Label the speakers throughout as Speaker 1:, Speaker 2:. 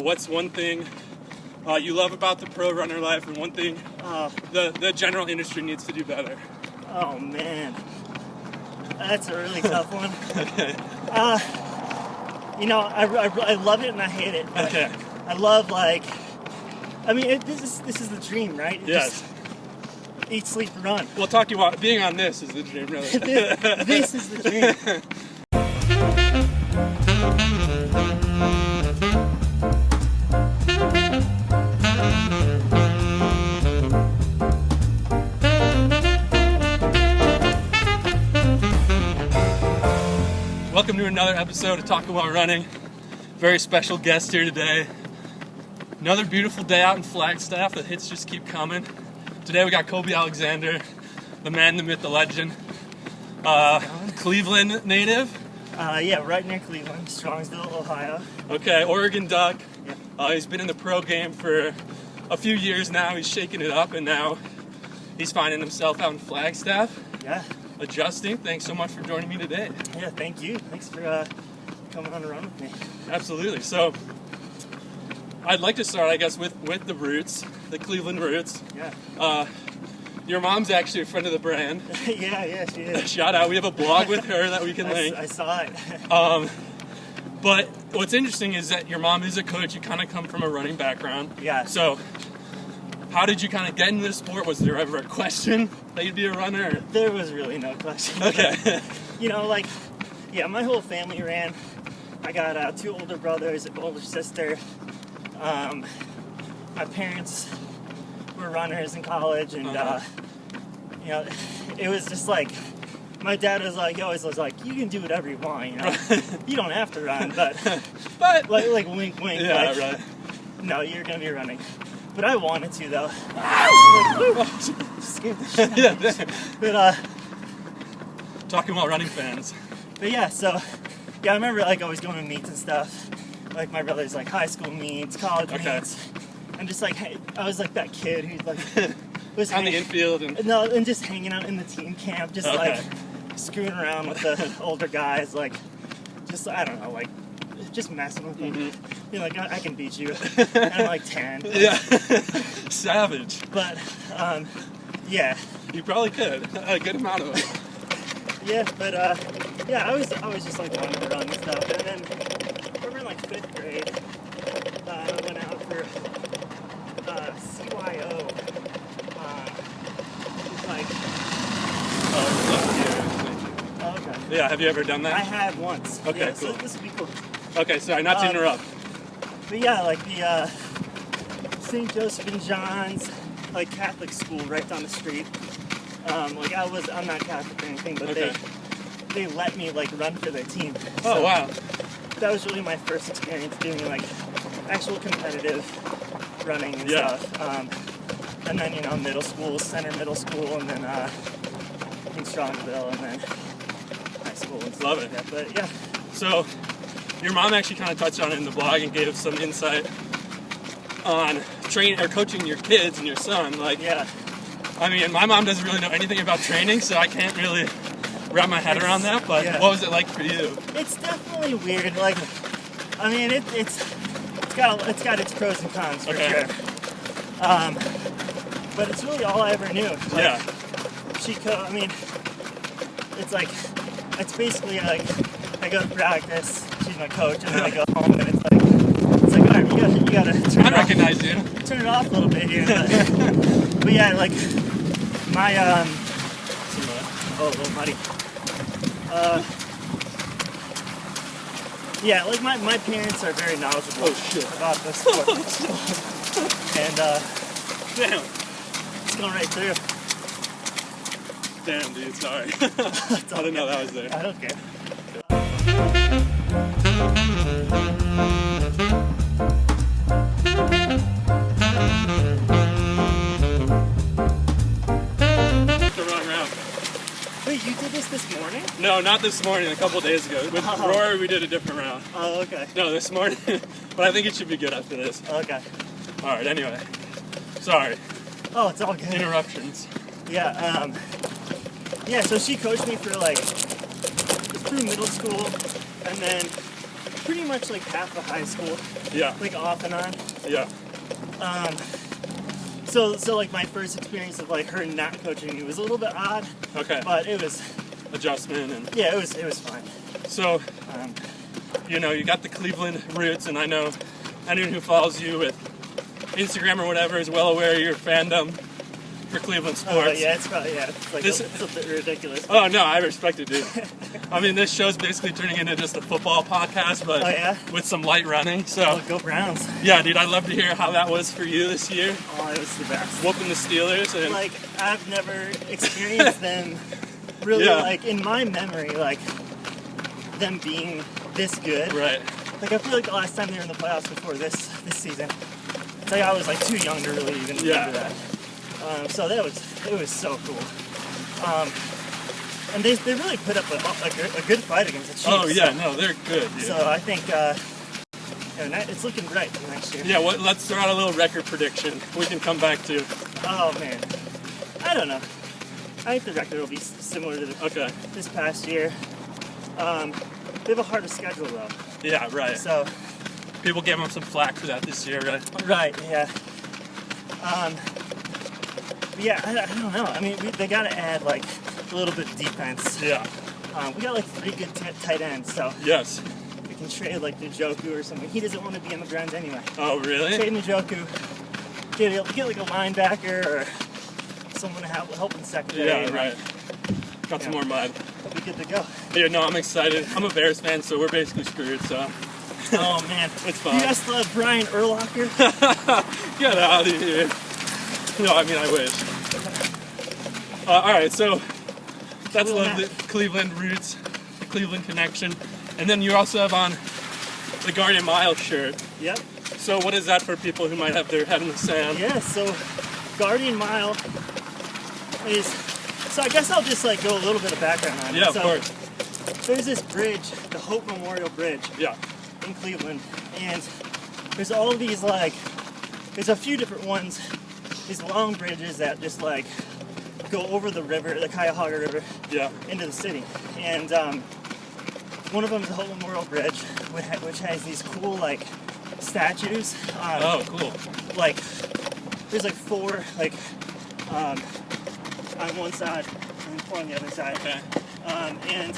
Speaker 1: What's one thing you love about the pro runner life, and one thing the general industry needs to do better?
Speaker 2: Oh man, that's a really tough one.
Speaker 1: Okay.
Speaker 2: I love it and I hate it.
Speaker 1: Okay.
Speaker 2: I love this is the dream, right?
Speaker 1: Yes.
Speaker 2: Just eat, sleep, run.
Speaker 1: We'll talk to you about being on this is the dream, really.
Speaker 2: This is the dream.
Speaker 1: Welcome to another episode of Talking About Running. Very special guest here today. Another beautiful day out in Flagstaff. The hits just keep coming. Today we got Colby Alexander, the man, the myth, the legend. Cleveland native.
Speaker 2: Yeah, right near Cleveland, Strongsville, Ohio.
Speaker 1: Okay, Oregon Duck.
Speaker 2: Yeah.
Speaker 1: He's been in the pro game for a few years now. He's shaking it up, and now he's finding himself out in Flagstaff.
Speaker 2: Yeah.
Speaker 1: Adjusting. Thanks so much for joining me today.
Speaker 2: Yeah, thank you. Thanks for coming on a run with me.
Speaker 1: Absolutely. So, I'd like to start, I guess, with the roots, the Cleveland roots.
Speaker 2: Yeah.
Speaker 1: Your mom's actually a friend of the brand.
Speaker 2: yeah, she is.
Speaker 1: Shout out. We have a blog with her that we can link.
Speaker 2: I saw it.
Speaker 1: But what's interesting is that your mom is a coach. You kind of come from a running background.
Speaker 2: Yeah.
Speaker 1: So, how did you kind of get into the sport? Was there ever a question that you'd be a runner? Or?
Speaker 2: There was really no question.
Speaker 1: Okay.
Speaker 2: My whole family ran. I got 2 older brothers, an older sister. My parents were runners in college, and it was just like my dad was like, he always was like, you can do whatever you want, you don't have to run, but like wink, wink.
Speaker 1: Yeah, right.
Speaker 2: No, you're gonna be running. But I wanted to though. Scared the shit out of me. But
Speaker 1: Talking about running fans.
Speaker 2: But yeah, I remember always going to meets and stuff. Like my brother's high school meets, college meets. And just I was that kid who was
Speaker 1: on the infield and
Speaker 2: just hanging out in the team camp, just screwing around with the older guys, I don't know, just messing with them.
Speaker 1: Mm-hmm.
Speaker 2: Being I can beat you. And I'm 10.
Speaker 1: Yeah. Savage.
Speaker 2: But yeah.
Speaker 1: You probably could. A good amount of it.
Speaker 2: Yeah, but I was just wanting to run and stuff. And then over in 5th grade, I went out for CYO.
Speaker 1: Oh,
Speaker 2: okay.
Speaker 1: yeah, have you ever done that?
Speaker 2: I had once.
Speaker 1: Okay,
Speaker 2: yeah,
Speaker 1: cool.
Speaker 2: So this would be cool.
Speaker 1: Okay, sorry, not to interrupt.
Speaker 2: But yeah, the St. Joseph and John's Catholic school right down the street. I'm not Catholic or anything, but
Speaker 1: okay.
Speaker 2: they let me run for their team.
Speaker 1: Oh,
Speaker 2: so
Speaker 1: wow.
Speaker 2: That was really my first experience doing actual competitive running and stuff. And then middle school, Center Middle School, and then in Strongsville, and then high school and stuff.
Speaker 1: Love it.
Speaker 2: Like that. But yeah.
Speaker 1: So, your mom actually kind of touched on it in the blog and gave some insight on training or coaching your kids and your son.
Speaker 2: Yeah.
Speaker 1: I mean, my mom doesn't really know anything about training, so I can't really wrap my head around that. But what was it like for you?
Speaker 2: It's definitely weird. It's got its pros and cons for sure. But it's really all I ever knew. It's basically I go to practice, she's my coach, and then I go home, and it's all right, you gotta turn it off.
Speaker 1: Recognize you.
Speaker 2: Turn it off a little bit here. But yeah, my a little muddy. My parents are very knowledgeable about this sport. And
Speaker 1: damn,
Speaker 2: it's going right through.
Speaker 1: Damn, dude, sorry. I didn't know that was there.
Speaker 2: I don't care. Wait, you did this morning?
Speaker 1: No, not this morning. A couple days ago. With Rory, we did a different round.
Speaker 2: Oh, okay.
Speaker 1: No, this morning. But I think it should be good after this.
Speaker 2: Okay.
Speaker 1: All right. Anyway, sorry.
Speaker 2: Oh, it's all good.
Speaker 1: Interruptions.
Speaker 2: Yeah. So she coached me for through middle school, and then pretty much like half of high school,
Speaker 1: Yeah.
Speaker 2: like off and on.
Speaker 1: Yeah.
Speaker 2: So like my first experience of like her not coaching me was a little bit odd,
Speaker 1: Okay.
Speaker 2: but it was,
Speaker 1: Adjustment and
Speaker 2: yeah, it was fine.
Speaker 1: so,
Speaker 2: Um,
Speaker 1: you know, you got the Cleveland roots, and I know anyone who follows you with Instagram or whatever is well aware of your fandom for Cleveland sports.
Speaker 2: yeah, it's probably, it's like
Speaker 1: This-
Speaker 2: it's a bit ridiculous.
Speaker 1: Oh no, I respect it, dude. I mean, this show's basically turning into just a football podcast, but
Speaker 2: Oh, yeah?
Speaker 1: with some light running. So,
Speaker 2: Oh, go Browns.
Speaker 1: yeah, dude, I'd love to hear how that was for you this year,
Speaker 2: Oh, it was the best.
Speaker 1: whooping the Steelers. And
Speaker 2: Like, I've never experienced them really,
Speaker 1: Yeah.
Speaker 2: like, in my memory, like, them being this good.
Speaker 1: right,
Speaker 2: Like, I feel like the last time they were in the playoffs before this season, it's like I was, like, too young to really even
Speaker 1: Yeah.
Speaker 2: remember that. So it was so cool. And they really put up a good fight against the Chiefs.
Speaker 1: oh yeah, no, they're good, dude.
Speaker 2: So I think it's looking bright for next year.
Speaker 1: Yeah, let's throw out a little record prediction we can come back to.
Speaker 2: Oh, man. I don't know. I think the record will be similar to
Speaker 1: Okay.
Speaker 2: this past year. They have a harder schedule, though.
Speaker 1: Yeah, right.
Speaker 2: So,
Speaker 1: People gave them some flack for that this year, right?
Speaker 2: right, yeah. But yeah, I don't know. I mean, they got to add, like, a little bit of defense.
Speaker 1: Yeah.
Speaker 2: We got, like, 3 good tight ends, so
Speaker 1: Yes.
Speaker 2: we can trade, like, Njoku or something. He doesn't want to be on the Browns anyway.
Speaker 1: Oh, really?
Speaker 2: Trade Njoku, get like, a linebacker or someone to help in secondary.
Speaker 1: Yeah,
Speaker 2: and,
Speaker 1: right. Got some
Speaker 2: Yeah.
Speaker 1: more mud.
Speaker 2: We'll be good to go.
Speaker 1: Yeah, no, I'm excited. I'm a Bears fan, so we're basically screwed, so
Speaker 2: Oh, man.
Speaker 1: it's
Speaker 2: You
Speaker 1: fine.
Speaker 2: guys still have Brian Urlacher?
Speaker 1: Get out of here. No, I mean, I wish. All right, so that's
Speaker 2: Cool,
Speaker 1: love the Cleveland roots, the Cleveland connection. And then you also have on the Guardian Mile shirt.
Speaker 2: Yep.
Speaker 1: So what is that for people who might have their head in the sand?
Speaker 2: Yeah, so Guardian Mile is... So I guess I'll just like go a little bit of background on it.
Speaker 1: Yeah, of
Speaker 2: So
Speaker 1: course.
Speaker 2: There's this bridge, the Hope Memorial Bridge
Speaker 1: Yeah.
Speaker 2: in Cleveland, and there's all these like... There's a few different ones, these long bridges that just like go over the river, the Cuyahoga River,
Speaker 1: Yeah.
Speaker 2: into the city. And one of them is the Hope Memorial Bridge, which has these cool like statues.
Speaker 1: Oh, cool.
Speaker 2: Like there's like 4 like on one side and 4 on the other side.
Speaker 1: Okay.
Speaker 2: And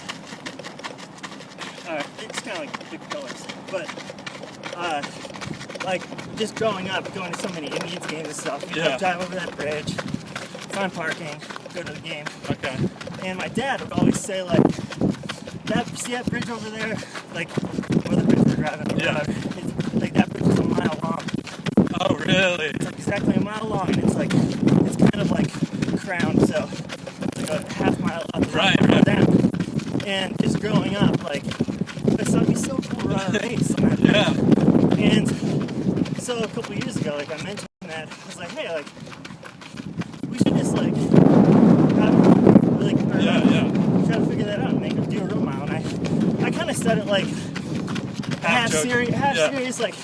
Speaker 2: it's kind of like big colors, but like just growing up, going to so many Indians games and stuff, you
Speaker 1: Yeah.
Speaker 2: drive over that bridge, find parking, go to the game.
Speaker 1: Okay.
Speaker 2: And my dad would always say like, see that bridge over there, like where the bridge we're driving, or
Speaker 1: Yeah.
Speaker 2: whatever, it's, like that bridge is a mile long.
Speaker 1: Oh, really?
Speaker 2: It's like exactly a mile long, and it's kind of like crowned, so it's like a half mile up,
Speaker 1: Right,
Speaker 2: and
Speaker 1: right.
Speaker 2: down. And just growing up, like I thought it'd be so cool to run a race on that bridge.
Speaker 1: Yeah.
Speaker 2: And so a couple years ago, like I mentioned that, I was like, hey, like we should just like have, like or,
Speaker 1: Yeah.
Speaker 2: try to figure that out and make it do a real mile. And I kind of said it like half
Speaker 1: joking.
Speaker 2: serious, like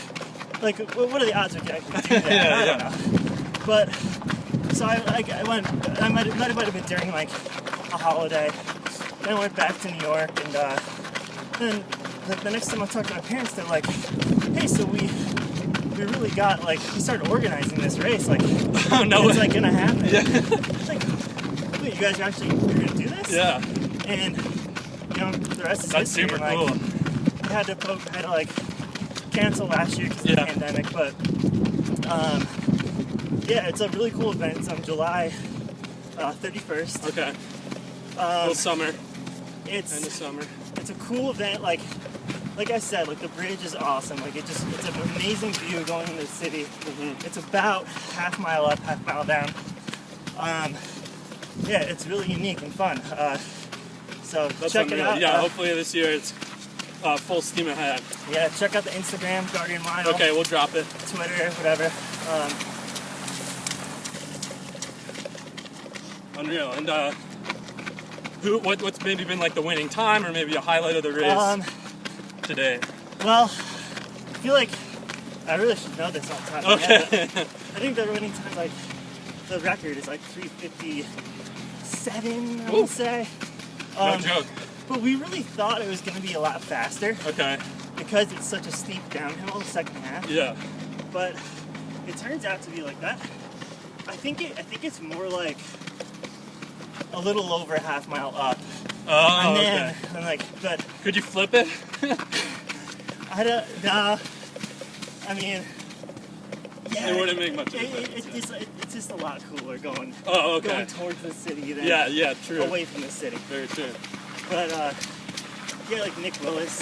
Speaker 2: what are the odds we can actually do that?
Speaker 1: Yeah,
Speaker 2: I
Speaker 1: yeah.
Speaker 2: don't know. But so I went. I might have been during like a holiday. Then I went back to New York, and then the next time I talked to my parents, they're like, "Hey, so we really got like we started organizing this race. Like,
Speaker 1: Oh, no
Speaker 2: it's
Speaker 1: way.
Speaker 2: like gonna happen.
Speaker 1: Yeah.
Speaker 2: It's like, wait, you guys are gonna do this?
Speaker 1: Yeah.
Speaker 2: And you know, the rest is
Speaker 1: That's
Speaker 2: history.
Speaker 1: super
Speaker 2: and, like,
Speaker 1: cool.
Speaker 2: I had to like cancel last year because of
Speaker 1: Yeah.
Speaker 2: the pandemic, but yeah, it's a really cool event. It's on July 31st.
Speaker 1: Okay. Little summer. End of
Speaker 2: It's
Speaker 1: summer.
Speaker 2: a cool event. Like I said, like the bridge is awesome. Like it's an amazing view going into the city.
Speaker 1: Mm-hmm.
Speaker 2: It's about half mile up, half mile down. Yeah, it's really unique and fun. So
Speaker 1: That's
Speaker 2: check it
Speaker 1: unreal.
Speaker 2: out.
Speaker 1: Yeah, hopefully this year it's full steam ahead.
Speaker 2: Yeah, check out the Instagram, Guardian Mile,
Speaker 1: Okay, we'll drop it.
Speaker 2: Twitter, whatever.
Speaker 1: Unreal. And what's maybe been like the winning time or maybe a highlight of the race today?
Speaker 2: Well, I feel like I really should know this off the top of my head.
Speaker 1: Okay.
Speaker 2: But I think the winning time, like the record, is like 3:57. I
Speaker 1: Ooh.
Speaker 2: would say.
Speaker 1: No joke.
Speaker 2: But we really thought it was going to be a lot faster
Speaker 1: Okay.
Speaker 2: because it's such a steep downhill second half.
Speaker 1: Yeah.
Speaker 2: But it turns out to be like that. I think it's more like a little over a half mile up.
Speaker 1: Oh,
Speaker 2: and then,
Speaker 1: okay.
Speaker 2: and like, but
Speaker 1: Could you flip it?
Speaker 2: I don't. Nah. I mean, yeah.
Speaker 1: It wouldn't make much of a difference.
Speaker 2: It's just a lot cooler going.
Speaker 1: Oh, okay.
Speaker 2: Going towards the city than
Speaker 1: Yeah, true.
Speaker 2: away from the city.
Speaker 1: Very true.
Speaker 2: But yeah, like Nick Willis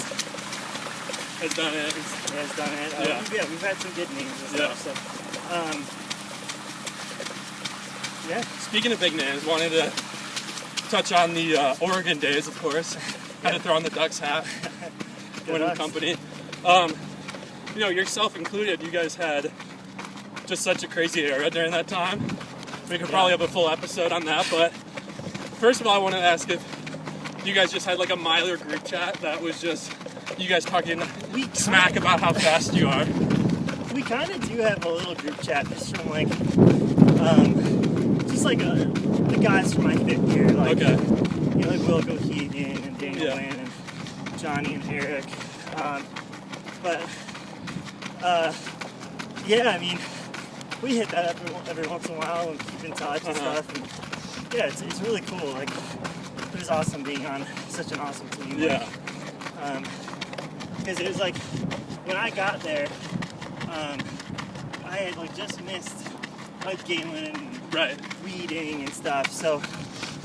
Speaker 1: Has done it.
Speaker 2: has done it.
Speaker 1: Yeah.
Speaker 2: We've had some good names and
Speaker 1: Yeah.
Speaker 2: stuff. So, yeah.
Speaker 1: Speaking of big names, wanted to touch on the Oregon days, of course. Had to throw on the Ducks hat. Winning
Speaker 2: Ducks.
Speaker 1: company. You know, yourself included, you guys had just such a crazy era during that time. We could probably have a full episode on that, but first of all, I want to ask if you guys just had like a miler group chat that was just you guys talking smack about how fast you are.
Speaker 2: We kind of do have a little group chat just from like, just like the guys from my fifth year, like,
Speaker 1: Okay.
Speaker 2: you know, like Wilco Keegan and Daniel Wynn and Johnny and Eric. Yeah, I mean, we hit that every once in a while and keep in touch and stuff. And yeah, it's really cool. Like, it was awesome being on such an awesome team.
Speaker 1: Yeah.
Speaker 2: Because it was like, when I got there, I had like just missed like Galen and
Speaker 1: Right.
Speaker 2: reading and stuff. So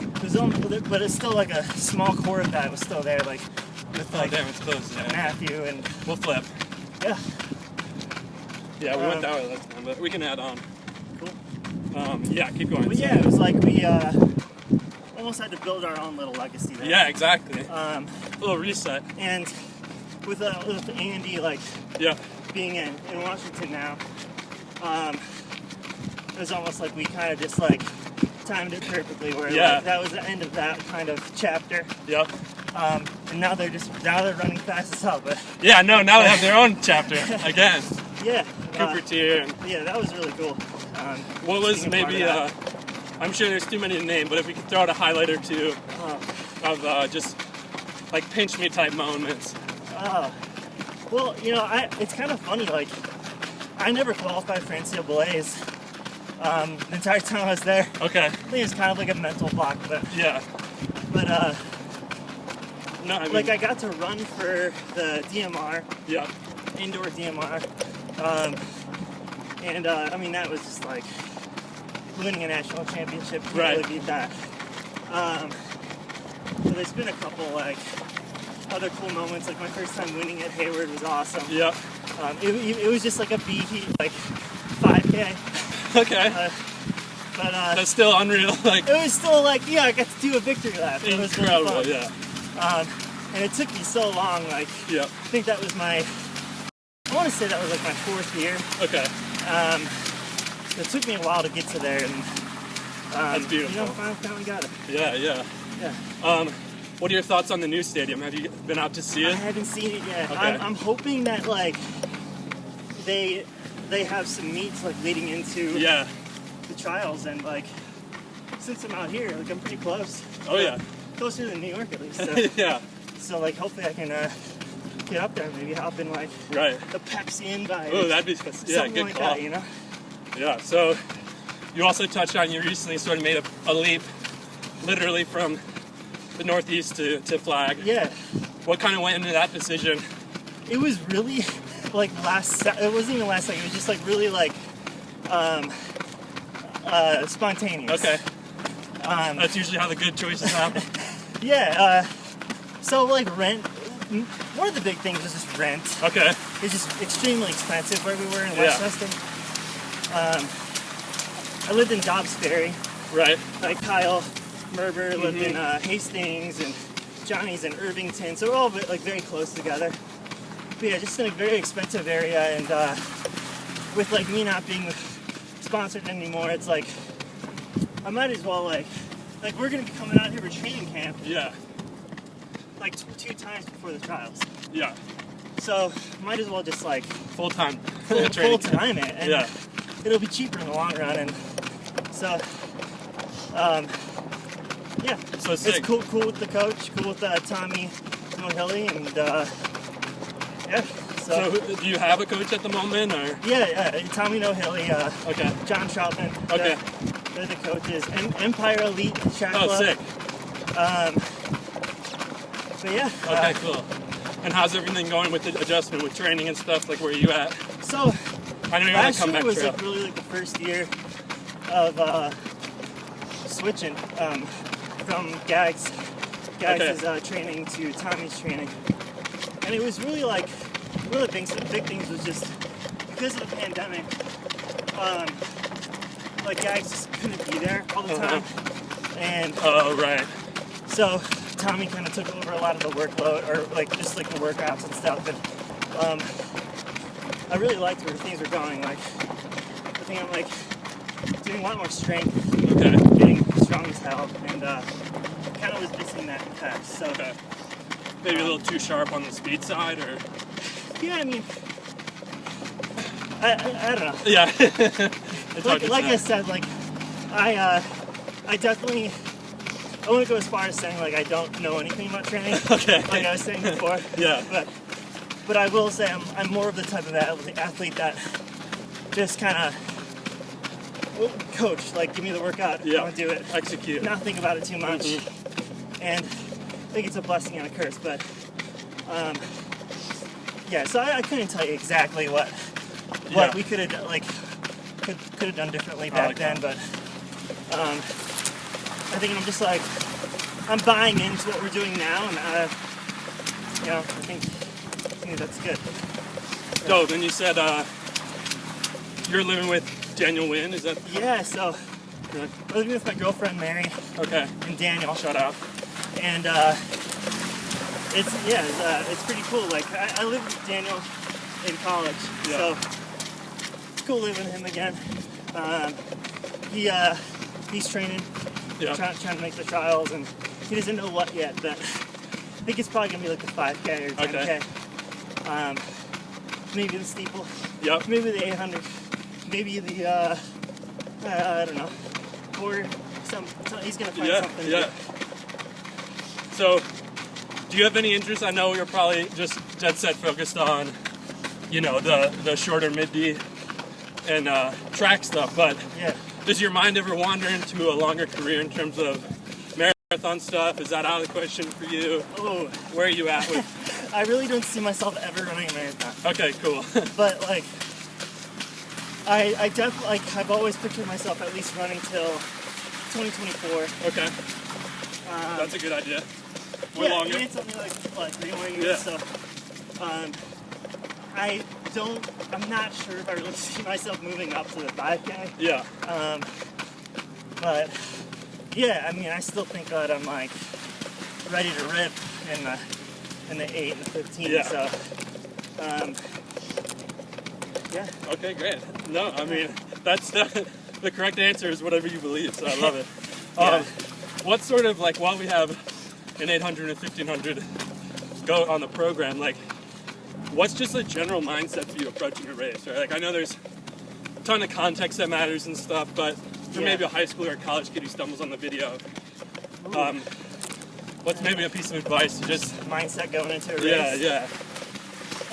Speaker 2: it was only, but it's still like a small core of that was still there, like with
Speaker 1: Oh,
Speaker 2: like
Speaker 1: damn, it's close. Yeah.
Speaker 2: Matthew and
Speaker 1: We'll flip.
Speaker 2: yeah.
Speaker 1: Yeah, we went that way last time, but we can add on.
Speaker 2: Cool.
Speaker 1: Yeah, keep going.
Speaker 2: But yeah, it was like we almost had to build our own little legacy there.
Speaker 1: Yeah, exactly.
Speaker 2: Um,
Speaker 1: little reset.
Speaker 2: and with Andy like
Speaker 1: Yeah.
Speaker 2: being in Washington now, it was almost like we kind of just like timed it perfectly where like, that was the end of that kind of chapter.
Speaker 1: Yep.
Speaker 2: And now they're running fast as hell. But
Speaker 1: Yeah, no, now they have their own chapter again.
Speaker 2: yeah,
Speaker 1: Cooper tier. And
Speaker 2: yeah, that was really cool.
Speaker 1: what was
Speaker 2: being a part
Speaker 1: maybe,
Speaker 2: of
Speaker 1: I'm sure there's too many to name, but if we could throw out a highlight or two of just like pinch me type moments.
Speaker 2: Well, you know, it's kind of funny. Like, I never qualified for NCAA's the entire time I was there.
Speaker 1: Okay.
Speaker 2: I think it was kind of like a mental block, but
Speaker 1: Yeah. No, I mean,
Speaker 2: like I got to run for the DMR,
Speaker 1: yeah.
Speaker 2: indoor DMR, and I mean that was just like winning a national championship. Can't
Speaker 1: Right.
Speaker 2: really beat that. But there's been a couple like other cool moments. Like my first time winning at Hayward was awesome.
Speaker 1: Yeah.
Speaker 2: It was just like a BT like 5K.
Speaker 1: Okay.
Speaker 2: But
Speaker 1: That's still unreal. Like,
Speaker 2: it was still like, yeah, I got to do a victory lap. It was really
Speaker 1: incredible.
Speaker 2: fun.
Speaker 1: Yeah.
Speaker 2: And it took me so long. Like,
Speaker 1: Yeah.
Speaker 2: I think that was I want to say that was like my fourth year.
Speaker 1: Okay.
Speaker 2: It took me a while to get to there, and
Speaker 1: That's beautiful.
Speaker 2: you know, finally got it.
Speaker 1: Yeah, yeah.
Speaker 2: Yeah.
Speaker 1: What are your thoughts on the new stadium? Have you been out to see
Speaker 2: I
Speaker 1: it?
Speaker 2: haven't seen it yet.
Speaker 1: Okay.
Speaker 2: I'm hoping that like they have some meets like leading into
Speaker 1: Yeah.
Speaker 2: the trials, and like since I'm out here, like I'm pretty close.
Speaker 1: Oh, yeah.
Speaker 2: Closer than New York at least. So,
Speaker 1: Yeah.
Speaker 2: so like hopefully I can get up there, and maybe hop in like
Speaker 1: Right.
Speaker 2: the Pepsi invite.
Speaker 1: Oh, that'd be
Speaker 2: something
Speaker 1: good
Speaker 2: like
Speaker 1: call.
Speaker 2: that, you know.
Speaker 1: Yeah. So you also touched on you recently sort of made a leap, literally from the Northeast to Flag.
Speaker 2: Yeah,
Speaker 1: What kind of went into that decision?
Speaker 2: it was really like it wasn't even last second. It was just like really like spontaneous.
Speaker 1: Okay. That's usually how the good choices happen.
Speaker 2: Yeah. So like rent. One of the big things was just rent.
Speaker 1: Okay.
Speaker 2: It's just extremely expensive where we were in
Speaker 1: Yeah.
Speaker 2: Westchester. I lived in Dobbs Ferry.
Speaker 1: Right.
Speaker 2: Like Kyle Merber lived in Hastings, and Johnny's in Irvington, so we're all like very close together. But yeah, just in a very expensive area, and with like me not being sponsored anymore, it's like I might as well like we're gonna be coming out here for training camp
Speaker 1: Yeah.
Speaker 2: like two times before the trials,
Speaker 1: Yeah.
Speaker 2: so might as well just like
Speaker 1: Full time.
Speaker 2: full time it, and
Speaker 1: Yeah.
Speaker 2: it'll be cheaper in the long run, and so yeah,
Speaker 1: So
Speaker 2: it's
Speaker 1: sick.
Speaker 2: cool with the coach, cool with Tommy Hilly, Yeah.
Speaker 1: So do you have a coach at the moment, or?
Speaker 2: Yeah, Tommy No Hilly,
Speaker 1: Okay.
Speaker 2: John Troutman.
Speaker 1: Okay.
Speaker 2: They're the coaches. And Empire Elite Track Club.
Speaker 1: Oh, sick.
Speaker 2: But yeah.
Speaker 1: Okay, cool. And how's everything going with the adjustment, with training and stuff? Like, where are you at?
Speaker 2: So,
Speaker 1: I know you're on a
Speaker 2: last year
Speaker 1: comeback
Speaker 2: was
Speaker 1: trail.
Speaker 2: like really like the first year of switching from Gags' training to Tommy's training, and it was really like one of the big things was just because of the pandemic, like Gags just couldn't be there all the time, and
Speaker 1: right.
Speaker 2: so Tommy kind of took over a lot of the workload, or like just like the workouts and stuff, and I really liked where things were going. Like, I think I'm like doing a lot more strength, getting strong as hell, and kind of was missing that in the past. So
Speaker 1: maybe a little too sharp on the speed side, or
Speaker 2: yeah, I mean, I don't know.
Speaker 1: yeah. It's hard to
Speaker 2: Like
Speaker 1: say.
Speaker 2: I said, like I definitely. I wouldn't go as far as saying like I don't know anything about training.
Speaker 1: Okay.
Speaker 2: Like I was saying before.
Speaker 1: Yeah.
Speaker 2: But I will say I'm more of the type of athlete that just kind of coach, like give me the workout, I want to do it,
Speaker 1: execute,
Speaker 2: not think about it too much, and I think it's a blessing and a curse. But yeah, so I couldn't tell you exactly what we could have like could have done differently back then, but I think I'm just like I'm buying into what we're doing now, and I think that's good.
Speaker 1: So then you said you're living with Daniel Wynn, is that?
Speaker 2: Yeah, so I'm living with my girlfriend Mary.
Speaker 1: Okay.
Speaker 2: And Daniel.
Speaker 1: Shout out.
Speaker 2: And it's pretty cool. Like I lived with Daniel in college, so it's cool living with him again. He's training, trying to make the trials, and he doesn't know what yet, but I think it's probably gonna be like the 5K or 10K.
Speaker 1: Okay.
Speaker 2: Maybe the steeple.
Speaker 1: Yep.
Speaker 2: Maybe the 800. Maybe the I don't know. Or he's gonna find something.
Speaker 1: Yeah. So, do you have any interest? I know you're probably just dead set focused on, the shorter mid-D and track stuff, but does your mind ever wander into a longer career in terms of marathon stuff? Is that out of the question for you?
Speaker 2: Oh,
Speaker 1: where are you at with?
Speaker 2: I really don't see myself ever running a marathon.
Speaker 1: Okay, cool.
Speaker 2: But like, I definitely I've always pictured myself at least running till 2024.
Speaker 1: Okay. That's a good idea. Or
Speaker 2: yeah,
Speaker 1: longer.
Speaker 2: I mean, it's something like rewind.
Speaker 1: Yeah.
Speaker 2: So, I'm not sure if I really see myself moving up to the 5K.
Speaker 1: Yeah.
Speaker 2: But yeah, I mean, I still think that I'm like ready to rip in the 8 and the 15.
Speaker 1: Yeah.
Speaker 2: So, yeah.
Speaker 1: Okay, great. No, I mean, that's the correct answer is whatever you believe, so I love it.
Speaker 2: Yeah.
Speaker 1: What sort of, like, while we have an 800 and 1500 go on the program, like, what's just a general mindset for you approaching a race, right? Like, I know there's a ton of context that matters and stuff, but for maybe a high school or a college kid who stumbles on the video, what's maybe a piece of advice to just...
Speaker 2: mindset going into a race?
Speaker 1: Yeah.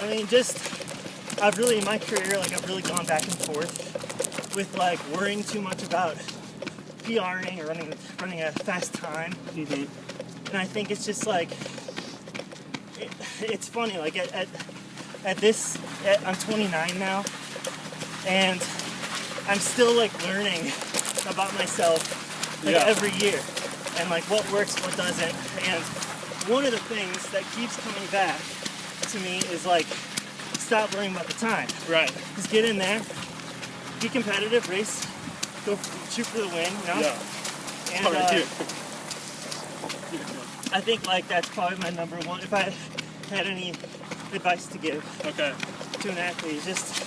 Speaker 2: I mean, I've really, in my career, like, I've really gone back and forth with, like, worrying too much about PRing or running a fast time.
Speaker 1: Mm-hmm.
Speaker 2: And I think it's just, like, it's funny, like, I'm 29 now, and I'm still, like, learning about myself, like, every year, and, like, what works, what doesn't. And one of the things that keeps coming back to me is, like, stop worrying about the time.
Speaker 1: Right.
Speaker 2: Just get in there, be competitive, race, shoot for the win,
Speaker 1: Yeah.
Speaker 2: And I think like that's probably my number one. If I had any advice to give to an athlete, just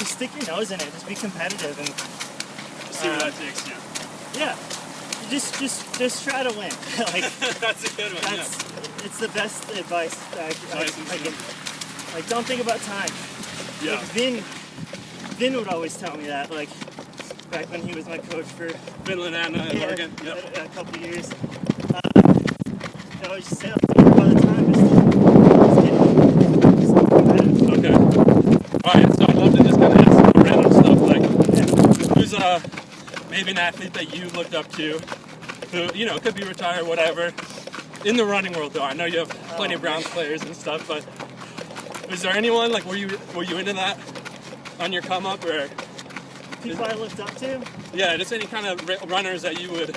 Speaker 2: stick your nose in it. Just be competitive and
Speaker 1: see what that takes you.
Speaker 2: Yeah. Just try to win. Like
Speaker 1: that's a good one.
Speaker 2: It's the best advice that I can. Like, don't think about time.
Speaker 1: Yeah.
Speaker 2: Like Vin would always tell me that, like, back when he was my coach for
Speaker 1: Finland and Oregon. Yep.
Speaker 2: A couple of years. He always just said, don't think about the time. Just
Speaker 1: maybe an athlete that you looked up to, who, you know, could be retired, whatever. In the running world, though, I know you have plenty of Browns players and stuff, but is there anyone, like, were you into that on your come up, or
Speaker 2: People I looked up to?
Speaker 1: yeah, just any kind of runners that you would,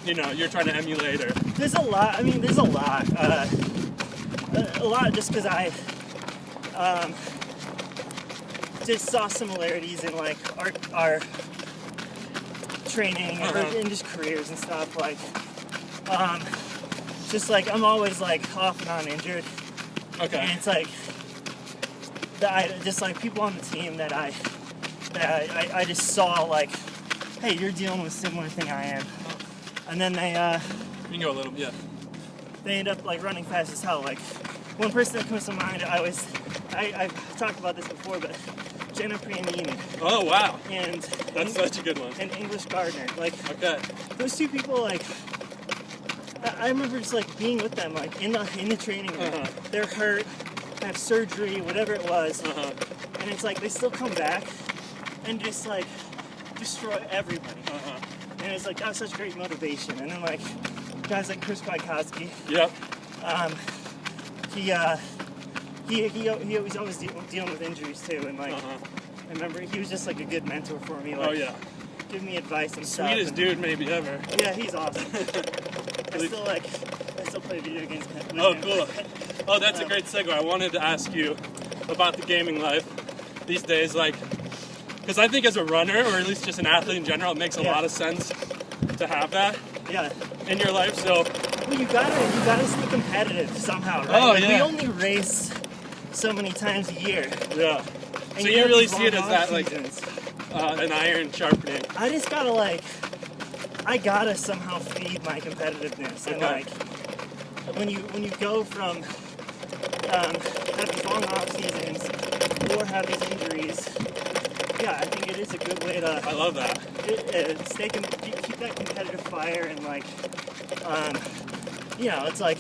Speaker 1: you know, you're trying to emulate, or
Speaker 2: There's a lot. I mean, there's a lot. A lot just because I just saw similarities in like our training and just careers and stuff. Like, just like I'm always like off and on injured,
Speaker 1: okay,
Speaker 2: and it's like just like people on the team that I just saw like, hey, you're dealing with a similar thing I am, and then they
Speaker 1: you can go a little, yeah.
Speaker 2: they end up like running fast as hell. Like one person that comes to mind, I've talked about this before, but Jenna Priamini
Speaker 1: Oh wow,
Speaker 2: and
Speaker 1: that's such a good one.
Speaker 2: and English Gardner, like
Speaker 1: Okay,
Speaker 2: those two people, like I remember just like being with them, like in the training room. They're hurt, have surgery, whatever it was, and it's like they still come back and just like destroy everybody. And it's like that was such great motivation. And then like guys like Chris Kwiatkowski,
Speaker 1: yep,
Speaker 2: he was always dealing with injuries too, and like I remember he was just like a good mentor for me. Like,
Speaker 1: oh yeah,
Speaker 2: giving me advice and stuff.
Speaker 1: sweetest
Speaker 2: and,
Speaker 1: dude maybe ever.
Speaker 2: Yeah, he's awesome. I still play video games with him.
Speaker 1: Oh cool. Oh, that's a great segue. I wanted to ask you about the gaming life these days, like, because I think as a runner, or at least just an athlete in general, it makes a lot of sense to have that
Speaker 2: Yeah.
Speaker 1: in your life. So
Speaker 2: Well, you gotta stay competitive somehow, right?
Speaker 1: Oh,
Speaker 2: Like,
Speaker 1: yeah.
Speaker 2: we only race so many times a year.
Speaker 1: yeah,
Speaker 2: And
Speaker 1: so
Speaker 2: you
Speaker 1: you
Speaker 2: have
Speaker 1: really
Speaker 2: these
Speaker 1: see it
Speaker 2: long
Speaker 1: as that like
Speaker 2: off-seasons.
Speaker 1: an iron sharpening.
Speaker 2: I just gotta I gotta somehow feed my competitiveness, and
Speaker 1: Okay.
Speaker 2: when you go from have these long off seasons or have these injuries, yeah, I think it is a good way to
Speaker 1: I love that.
Speaker 2: keep that competitive fire, and it's like,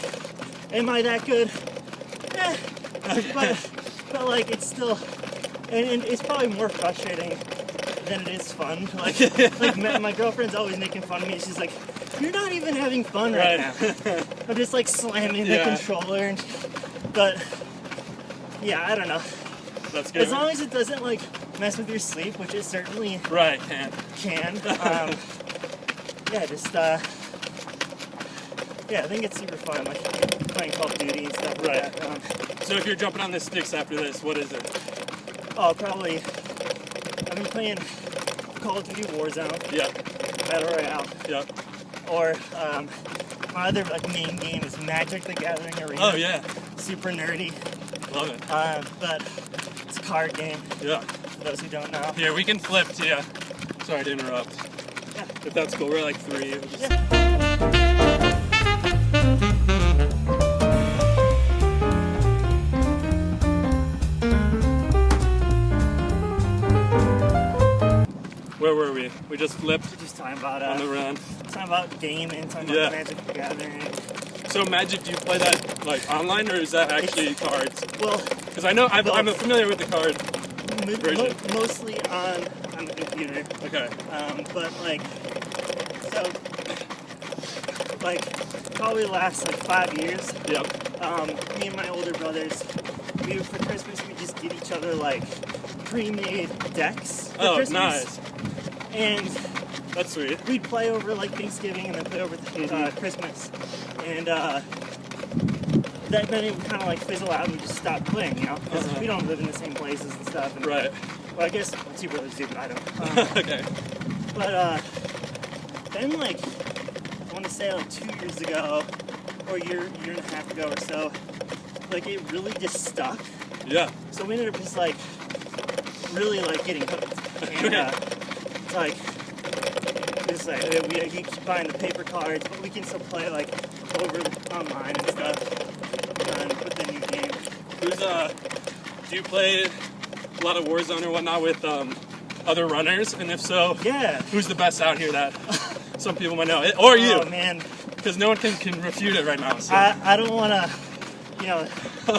Speaker 2: am I that good? But like it's still, and it's probably more frustrating than it is fun. Like my girlfriend's always making fun of me. She's like, "You're not even having fun right now." I'm just like slamming the controller, but yeah, I don't know.
Speaker 1: That's good.
Speaker 2: As long as it doesn't like mess with your sleep, which it certainly
Speaker 1: Right,
Speaker 2: can. I think it's super fun, like playing Call of Duty and stuff like
Speaker 1: Right.
Speaker 2: that.
Speaker 1: So if you're jumping on the sticks after this, what is it?
Speaker 2: Probably. I've been playing Call of Duty Warzone,
Speaker 1: Yeah,
Speaker 2: Battle Royale,
Speaker 1: yeah.
Speaker 2: or my other like main game is Magic: The Gathering Arena.
Speaker 1: Oh yeah,
Speaker 2: Super nerdy,
Speaker 1: love it.
Speaker 2: but it's a card game.
Speaker 1: Yeah.
Speaker 2: For those who don't know.
Speaker 1: Here, we can flip to you. Sorry to interrupt.
Speaker 2: Yeah.
Speaker 1: If that's cool, we're like 3. We'll just- Where were we? We just flipped
Speaker 2: Just talking about
Speaker 1: on the run.
Speaker 2: talking about gaming, talking
Speaker 1: Yeah.
Speaker 2: about Magic: The Gathering.
Speaker 1: So Magic, do you play that like online, or is that actually cards?
Speaker 2: Well,
Speaker 1: Because I know I'm familiar with the card. Version.
Speaker 2: mostly on the computer.
Speaker 1: Okay.
Speaker 2: But probably the last 5 years.
Speaker 1: Yep.
Speaker 2: Me and my older brothers, for Christmas we just get each other pre-made decks for
Speaker 1: Oh,
Speaker 2: Christmas.
Speaker 1: nice.
Speaker 2: And
Speaker 1: That's sweet.
Speaker 2: we'd play over Thanksgiving and then play over Christmas. And then it would kind of fizzle out and we just stopped playing, because we don't live in the same places and stuff. And,
Speaker 1: Right.
Speaker 2: Well, I guess my two brothers do, but I don't.
Speaker 1: Okay.
Speaker 2: But then I want to say 2 years ago, or a year and a half ago or so, it really just stuck.
Speaker 1: Yeah.
Speaker 2: So we ended up just really getting hooked. And we keep buying the paper cards, but we can still play over online and stuff. And with the new game.
Speaker 1: Do you play a lot of Warzone or whatnot with other runners? And if so,
Speaker 2: Yeah.
Speaker 1: who's the best out here that some people might know? Or you?
Speaker 2: Oh man.
Speaker 1: Because no one can refute it right now. So.
Speaker 2: I don't want to,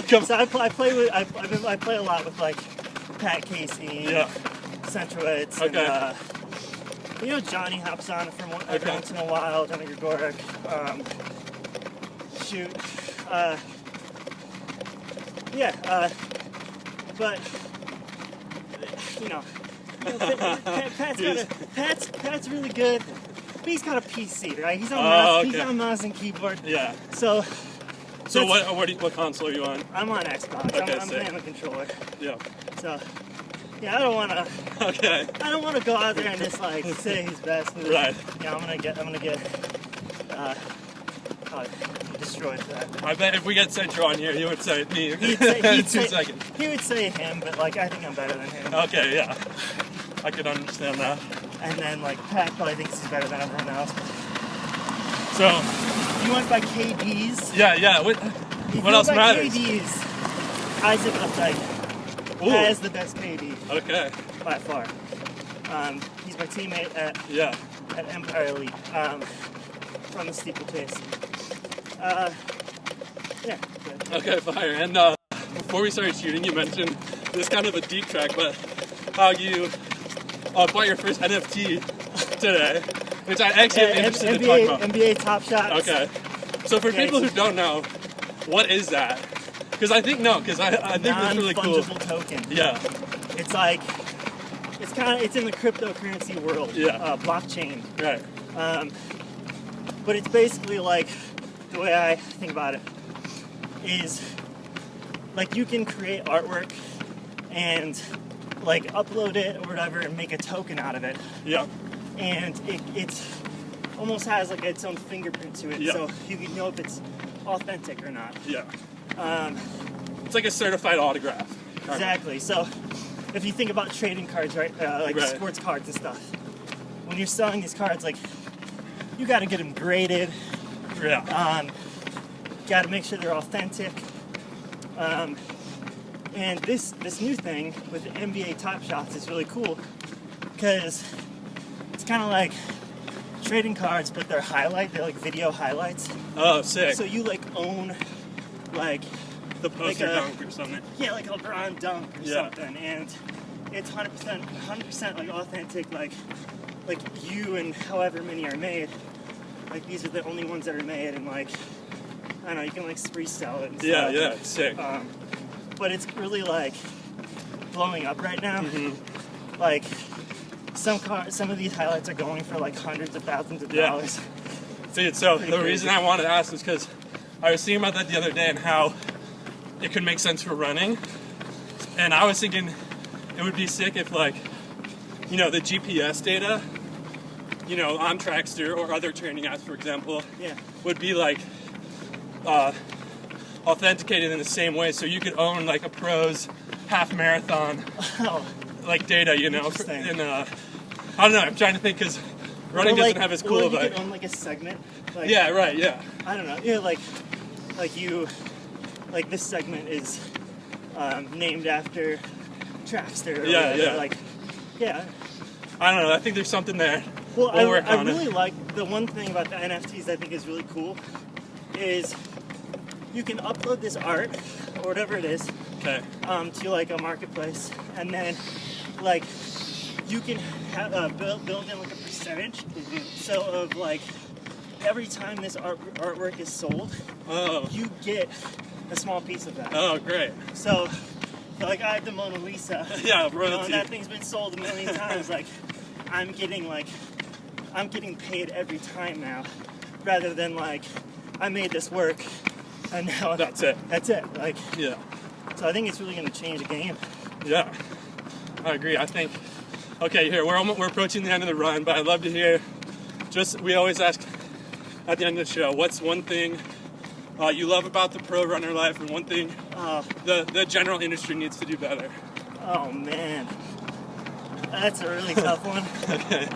Speaker 1: Come
Speaker 2: So I play a lot with Pat Casey,
Speaker 1: Yeah.
Speaker 2: Centrowitz,
Speaker 1: Okay.
Speaker 2: and You know, Johnny hops on from every
Speaker 1: Okay.
Speaker 2: once in a while. Johnny Gregoric. But you know, Pat's really good. But he's got a PC, right? He's on mouse.
Speaker 1: Okay.
Speaker 2: He's on mouse and keyboard.
Speaker 1: Yeah.
Speaker 2: So
Speaker 1: what console are you on?
Speaker 2: I'm on Xbox.
Speaker 1: Okay,
Speaker 2: I'm playing the controller.
Speaker 1: Yeah.
Speaker 2: So yeah, I don't want to.
Speaker 1: Okay.
Speaker 2: I don't want to go out there and just like say he's best. And
Speaker 1: Right.
Speaker 2: Yeah, I'm gonna get destroyed for that.
Speaker 1: I bet if we get Central on here, he would say me.
Speaker 2: He'd
Speaker 1: in 2
Speaker 2: say,
Speaker 1: seconds.
Speaker 2: He would say him, but like I think I'm better than him.
Speaker 1: Okay, yeah. I could understand that.
Speaker 2: And then like Pat probably thinks he's better than everyone else.
Speaker 1: So,
Speaker 2: You went by KDs.
Speaker 1: yeah. What else matters?
Speaker 2: KDs. Isaac Updike
Speaker 1: Ooh.
Speaker 2: has the best KD
Speaker 1: Okay.
Speaker 2: by far. He's my teammate at Empire Elite from the steeplechase. Yeah. Good.
Speaker 1: Okay, fire. And before we started shooting, you mentioned this is kind of a deep track, but how you bought your first NFT today, which I actually am interested to talk about.
Speaker 2: NBA Top Shots.
Speaker 1: Okay. So for people who don't know, what is that? Because I think I think it's really cool.
Speaker 2: Non-fungible token.
Speaker 1: Yeah.
Speaker 2: It's like it's in the cryptocurrency world.
Speaker 1: Yeah.
Speaker 2: Blockchain.
Speaker 1: Right.
Speaker 2: But it's basically like the way I think about it is like you can create artwork and like upload it or whatever and make a token out of it.
Speaker 1: Yeah.
Speaker 2: And it almost has like its own fingerprint to it,
Speaker 1: Yeah.
Speaker 2: so you can know if it's authentic or not.
Speaker 1: Yeah. It's like a certified autograph.
Speaker 2: Exactly. So if you think about trading cards, right, like
Speaker 1: Right.
Speaker 2: sports cards and stuff, when you're selling these cards, like you got to get them graded.
Speaker 1: Yeah.
Speaker 2: Got to make sure they're authentic. And this new thing with the NBA Top Shots is really cool because it's kind of like trading cards, but they're like video highlights.
Speaker 1: Oh, sick.
Speaker 2: So you like own like
Speaker 1: The poster
Speaker 2: like a-
Speaker 1: dunk or something.
Speaker 2: yeah, like a LeBron dunk or
Speaker 1: Yeah.
Speaker 2: something, and it's 100% like authentic, like you and however many are made. Like these are the only ones that are made, and like I don't know, you can like resell it. And
Speaker 1: Yeah,
Speaker 2: stuff.
Speaker 1: yeah, it's sick.
Speaker 2: But it's really like blowing up right now.
Speaker 1: Mm-hmm.
Speaker 2: Like some of these highlights are going for like hundreds of thousands of
Speaker 1: Yeah.
Speaker 2: dollars.
Speaker 1: Dude, so
Speaker 2: Pretty
Speaker 1: the
Speaker 2: crazy.
Speaker 1: reason I wanted to ask is because I was thinking about that the other day and how it could make sense for running. And I was thinking it would be sick if, like, you know, the GPS data, you know, on Trackster or other training apps, for example,
Speaker 2: Yeah.
Speaker 1: would be like authenticated in the same way. So you could own like a pro's half marathon
Speaker 2: Oh,
Speaker 1: like data, you know.
Speaker 2: Interesting.
Speaker 1: And I don't know. I'm trying to think because running
Speaker 2: or, like,
Speaker 1: doesn't have as cool
Speaker 2: or
Speaker 1: of
Speaker 2: you
Speaker 1: a.
Speaker 2: could own like a segment. Like,
Speaker 1: Yeah. Right. Yeah.
Speaker 2: I don't know. Yeah, like this segment is named after Trackster. Or
Speaker 1: Yeah,
Speaker 2: whatever.
Speaker 1: yeah.
Speaker 2: Like, yeah.
Speaker 1: I don't know. I think there's something there.
Speaker 2: Well,
Speaker 1: We'll work
Speaker 2: I
Speaker 1: on
Speaker 2: really
Speaker 1: it.
Speaker 2: like the one thing about the NFTs I think is really cool is you can upload this art or whatever it is
Speaker 1: Okay.
Speaker 2: to like a marketplace, and then like you can have build in like a percentage. So of like every time this artwork is sold,
Speaker 1: Oh.
Speaker 2: you get a small piece of that.
Speaker 1: Oh, great.
Speaker 2: So like I have the Mona Lisa.
Speaker 1: Yeah,
Speaker 2: You know,
Speaker 1: royalty.
Speaker 2: and that thing's been sold a million times. Like I'm getting paid every time now, rather than like I made this work and now
Speaker 1: That's it.
Speaker 2: That's it. Like
Speaker 1: Yeah.
Speaker 2: so, I think it's really going to change the game.
Speaker 1: Yeah. I agree. I think. Okay, here we're approaching the end of the run, but I'd love to hear. We always ask at the end of the show, what's one thing you love about the pro runner life, and one thing the general industry needs to do better.
Speaker 2: Oh man, that's a really tough one.
Speaker 1: Okay.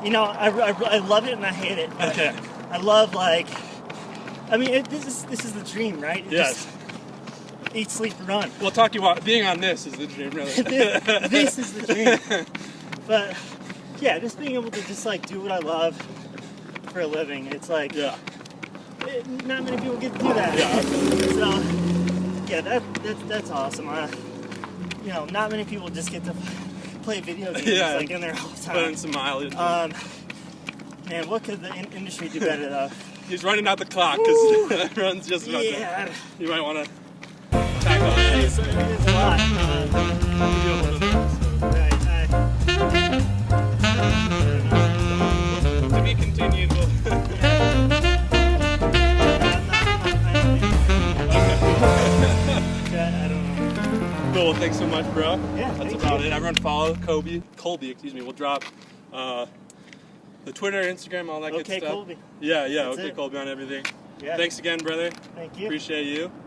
Speaker 2: You know, I love it and I hate it. But
Speaker 1: Okay.
Speaker 2: I love this is the dream, right?
Speaker 1: Yes.
Speaker 2: Just eat, sleep, run.
Speaker 1: We'll talk you about being on this is the dream, really.
Speaker 2: This is the dream. But yeah, just being able to just like do what I love for a living. It's like
Speaker 1: Yeah.
Speaker 2: not many people get to do that.
Speaker 1: Yeah.
Speaker 2: So yeah, that's awesome. You know, not many people just get play video games
Speaker 1: Yeah.
Speaker 2: like in there all the time.
Speaker 1: Put in some mileage.
Speaker 2: Man, what could the industry do better though?
Speaker 1: He's running out the clock because that run's just about done. You might want to tack on
Speaker 2: It
Speaker 1: that.
Speaker 2: is a lot.
Speaker 1: To be continued.
Speaker 2: I don't know.
Speaker 1: Cool. Thanks so much, bro.
Speaker 2: Yeah,
Speaker 1: That's
Speaker 2: thank
Speaker 1: about
Speaker 2: you.
Speaker 1: it. Everyone follow Colby. We'll drop the Twitter, Instagram, all that good
Speaker 2: Okay,
Speaker 1: stuff.
Speaker 2: Colby.
Speaker 1: Yeah.
Speaker 2: That's
Speaker 1: Okay,
Speaker 2: it.
Speaker 1: Colby on everything.
Speaker 2: Yeah.
Speaker 1: Thanks again, brother.
Speaker 2: Thank you.
Speaker 1: Appreciate you.